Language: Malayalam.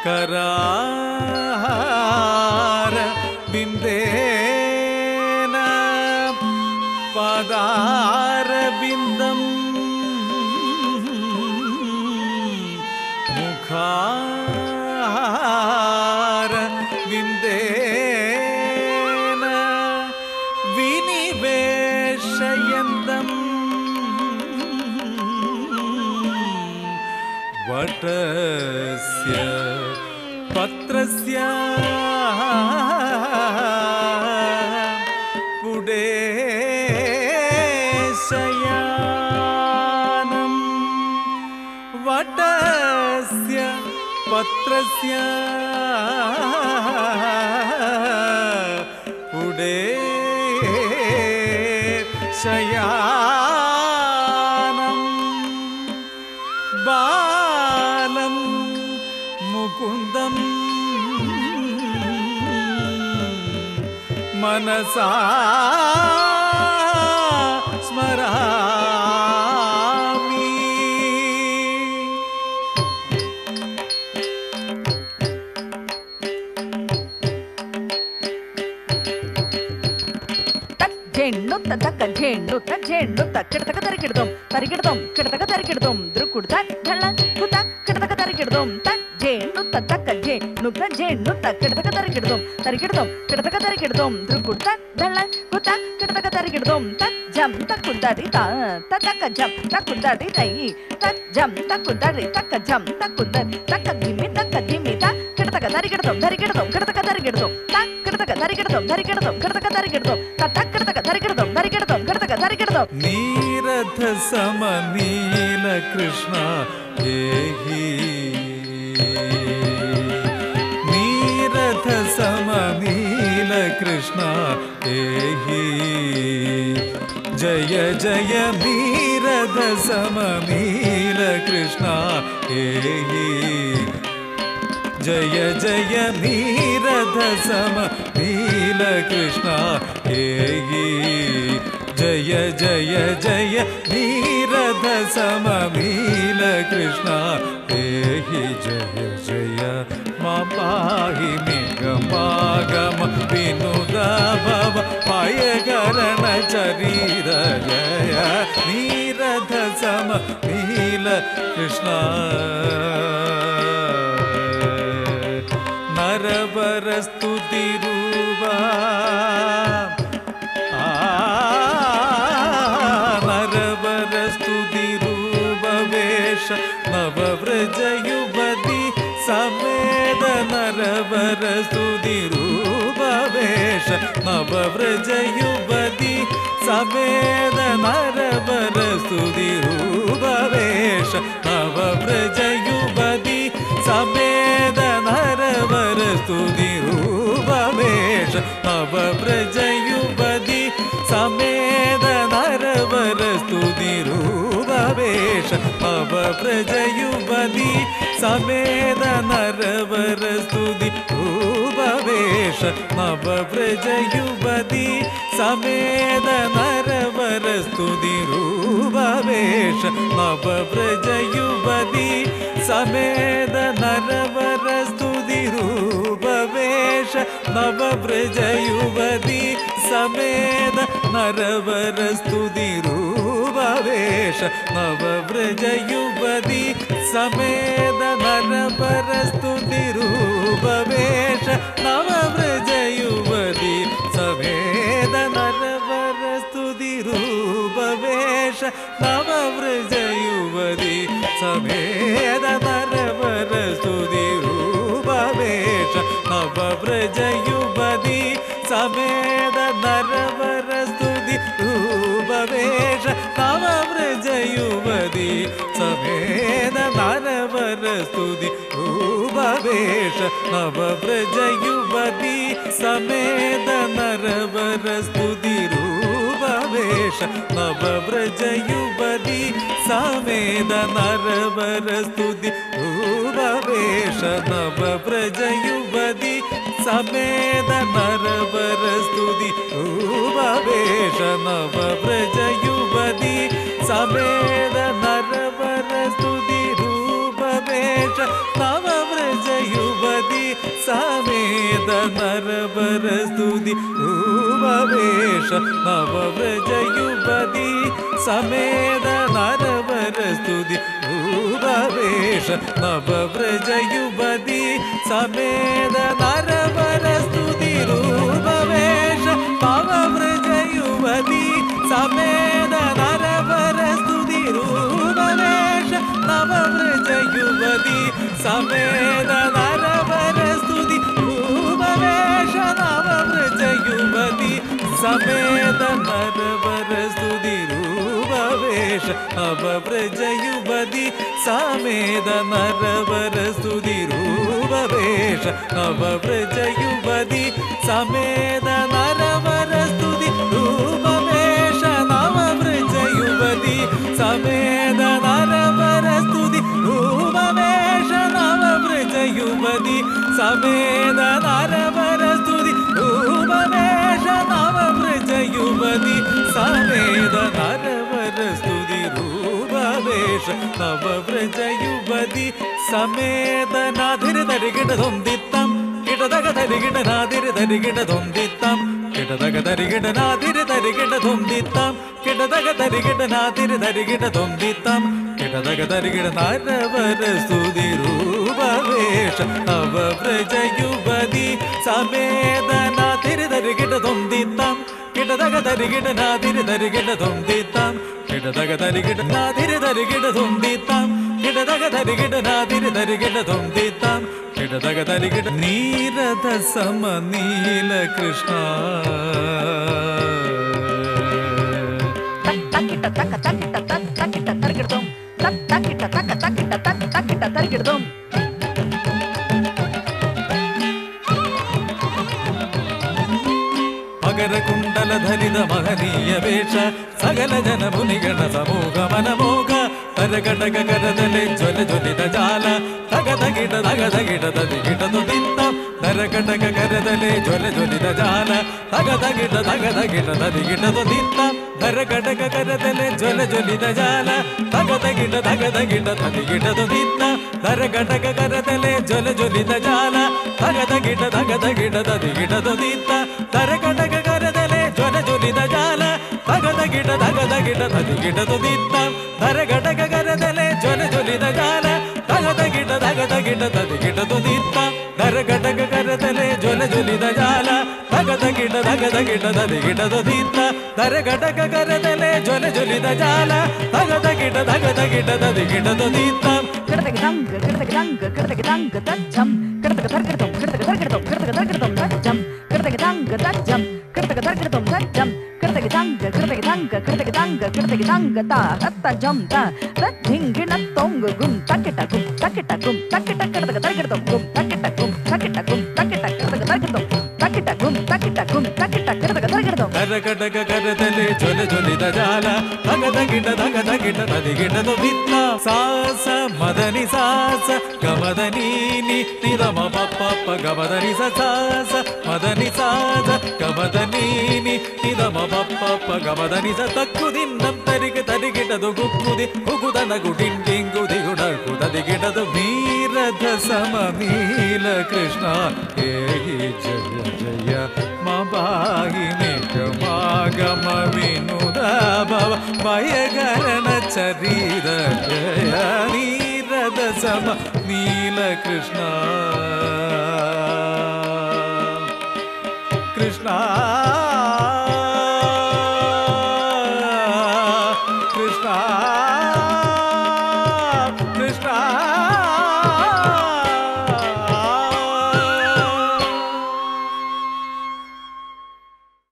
करार बिंदेन पादार बिंदम मुखार बिंदेन विनिवेशयन्तम् वटस्य पत्रस्य पुडेशयानं वटस्य पत्रस्य पुडेशयानं बालं मुकुन्दं मनसा स्मरामि। झेंडू तक झेंडू किडतक तरिकिडदुम तरिकिडदुम किडतक तरिकिडदुम द्रुकुडता झल्ला कुता किडतक तरिकिडदुम तक झेंडू तक झेंडू किडतक तरिकिडदुम किडतक तरिकिडदुम द्रुकुडता झल्ला कुता किडतक तरिकिडदुम तक जम तक कुदारी ता तक जम तक कुदारी तई तक जम तक कुदारी तक जम तक कुदारी तक धिमी ता किडतक तरिकिडदुम किडतक तरिकिडदुम तक किडतक तरिकिडदुम किडतक तरिकिडदुम तक किडतक तरिकिडदुम नीरथ सम नील कृष्ण देहि नीरथ सम नील कृष्ण देहि जय जय नीरथ सम नील कृष्ण देहि जय जय नीरथ सम नील कृष्ण देहि जय जय जय नीरथ सम नील कृष्ण देहि जय जय मा पाहि निगमागम विनुद भव पायकरण चरीर जय नीरथ सम नील कृष्ण नरवर स्तुति रूपा नरवर स्तुति रूप वेश नवव्रज युवती समेत नरवर स्तुति रूप वेश नवव्रज युवती समेत नरवर स्तुति रूप वेश नवव्रज युवती समेत नरवर स्तुति रूप वेश नवव्रज युवती समेत नरवर स्तुति रूप वेश नवव्रज युवती समेत नरवर स्तुति रूप वेश नवव्रज युवती समेत नरवर स्तुति रूप वेश नवव्रज युवती समेत नरवर स्तुति रूप वेश नवव्रज युवती समेत नरवर स्तुति रूप वेश नवव्रज युवती समेत नरवर स्तुति रूप वेश नवव्रज युवती समेत नरवर स्तुति रूप वेश नवव्रज युवती समेत नरवर स्तुति रूप वेश नवव्रज युवती समेत नरवर स्तुति रूप वेश नवव्रज युवती समेत नरवर स्तुति रूप वेश नवव्रज युवती समेत नरवर स्तुति रूप वेश नवव्रज युवती समेत नरवर स्तुति रूप वेश नवव्रज युवती समेत नरवर स्तुति रूप वेश नवव्रज युवती समेत नरवर स्तुति रूप वेश नवव्रज युवती നരവര സ്തുതി രൂപവേഷ നവവ്രജ യുവതി സമേത നരവര സ്തുതി രൂപവേഷ നവവ്രജ യുവതി സമേത നരവര സ്തുതി രൂപവേഷ നവവ്രജ യുവതി സമേത നരവര സ്തുതി രൂപവേഷ നവവ്രജ യുവതി സമേത നരവര സ്തുതി രൂപവേഷ നവവ്രജ യുവതി സമേത നരവര സ്തുതി രൂപവേഷ നവവ്രജ യുവതി സമേത നരവര സ്തുതി രൂപവേഷ നവവ്രജ യുവതി സമേത നരവര സ്തുതി രൂപവേഷ നവവ്രജ യുവതി സമേത നരവര സ്തുതി രൂപവേഷ നവവ്രജ യുവതി സമേത നരവര സ്തുതി രൂപവേഷ നവവ്രജ യുവതി സമേത നരവര സ്തുതി രൂപവേഷ നവവ്രജ യുവതി സമേത നാധിര തരികിട തൊന്തിത്തം കിടതക തരികിട നാധിര തരികിട തൊന്തിത്തം കിടതക തരികിട നാധിര തരികിട തൊന്തിത്തം കിടതക തരികിട നാധിര തരികിട തൊന്തിത്തം കിടതക തരികിട നരവര സ്തുതി രൂപവേഷ നവവ്രജ യുവതി സമേത നാധിര തരികിട തൊന്തിത്തം കിടതക തരികിട നാധിര തരികിട തൊന്തിത്തം കിടതക തരികിട നാധിര തരികിട തൊന്തിത്തം കിടതക തരികിട നാധിര തരികിട തൊന്തിത്തം കിടതക തരികിട നീരഥ സമ നീല കൃഷ്ണ തക്കിട്ട തക്ക തക്കിട്ട തക്കിട്ട തരികിടതും തക്കിട്ട തക്ക തക്കിട്ട തക്കിട്ട തരികിടതും മകരകുണ്ടലധരിത മഹനീയ വേഷ സകല ജനമുനിഗണ സമൂഹ മനമോഹ തരകടക കരതലെ ജ്വല ജ്വലിത ജാല തകതകിട തകതകിട തതികിട തുതിത്തം തരകടക കരതലെ ജ്വല ജ്വലിത ജാല തകതകിട തകതകിട തതികിട തുതിത്തം തരകടക കരതലെ ജ്വല ജ്വലിത ജാല തകതകിട തകതകിട തതികിട തുതിത്തം തരകടക കരതലെ ജ്വല ജ്വലിത ജാല തകതകിട തകതകിട തതികിട തുതിത്തം തരകടക കരതലെ ജ്വല ജ്വലിത ജാല തകതകിട തകതകിട തതികിട തുതിത്തം തരകടക കരതലെ ജ്വല ജ്വലിത ജാല തകതകിട തകതകിട തതികിട തുതിത്തം തരകടക കരതലെ ജ്വല ജ്വലിത ജാല തകതകിട തകതകിട തതികിട തുതിത്തം തരകടക കരതലെ ജ്വല ജ്വലിത ജാല തകതകിട തകതകിട തതികിട തുതിത്തം കിടതകിടംഗ കിടതകിടംഗ കിടതകിടംഗ തജ്ജം കിടതക തർകിടതും കിടതക തർകിടതും കിടതക തർകിടതും തജ്ജം കിടതകിടംഗ തജ്ജം കിടതക തർകിടതും തജ്ജം കിടതകിടംഗ കിടതകിടംഗ കിടതകിടംഗ കിടതകിടംഗ തജ്ജം തജ്ജിംഗിണ തൊങ്ക ഗും തക്കിട്ട ഗും തക്കിട്ട ഗും തക്കിട്ട കിടതക തർകിടതും ഗും തക്കിട്ട ഗും തക്കിട്ട ഗും തക്കിട്ട കിടതക തർകിടതും തക്കിട്ട ഗും തക്കിട്ട ഗും തക്കിട്ട കിടതക തർകിടതും കരകടക കരതലെ ജ്വല ജ്വലിത ജാല തകതകിട തകതകിട തതികിട തുതിത്ത സാസ മദനി സാസ ഗമദനീനി നിരമ പപ്പ ഗമദനി സാസ മദനി സാസ ഗമദനീനി നിരമ പപ്പ ഗമദനി സ തക്കുദിന്നം തരിക തരികിടതു കുക്കുതി കുകുദന കുടിണ്ടിങ്കുതികുട കുതതികിടതു നീരഥ സമ നീല കൃഷ്ണ ഹേ ജയ ജയ മഭാഗിനികമാഗമ വിനുദ ഭവ ഭയകരണ ചരീര ജയ നീരഥ സമ നീല കൃഷ്ണ കൃഷ്ണ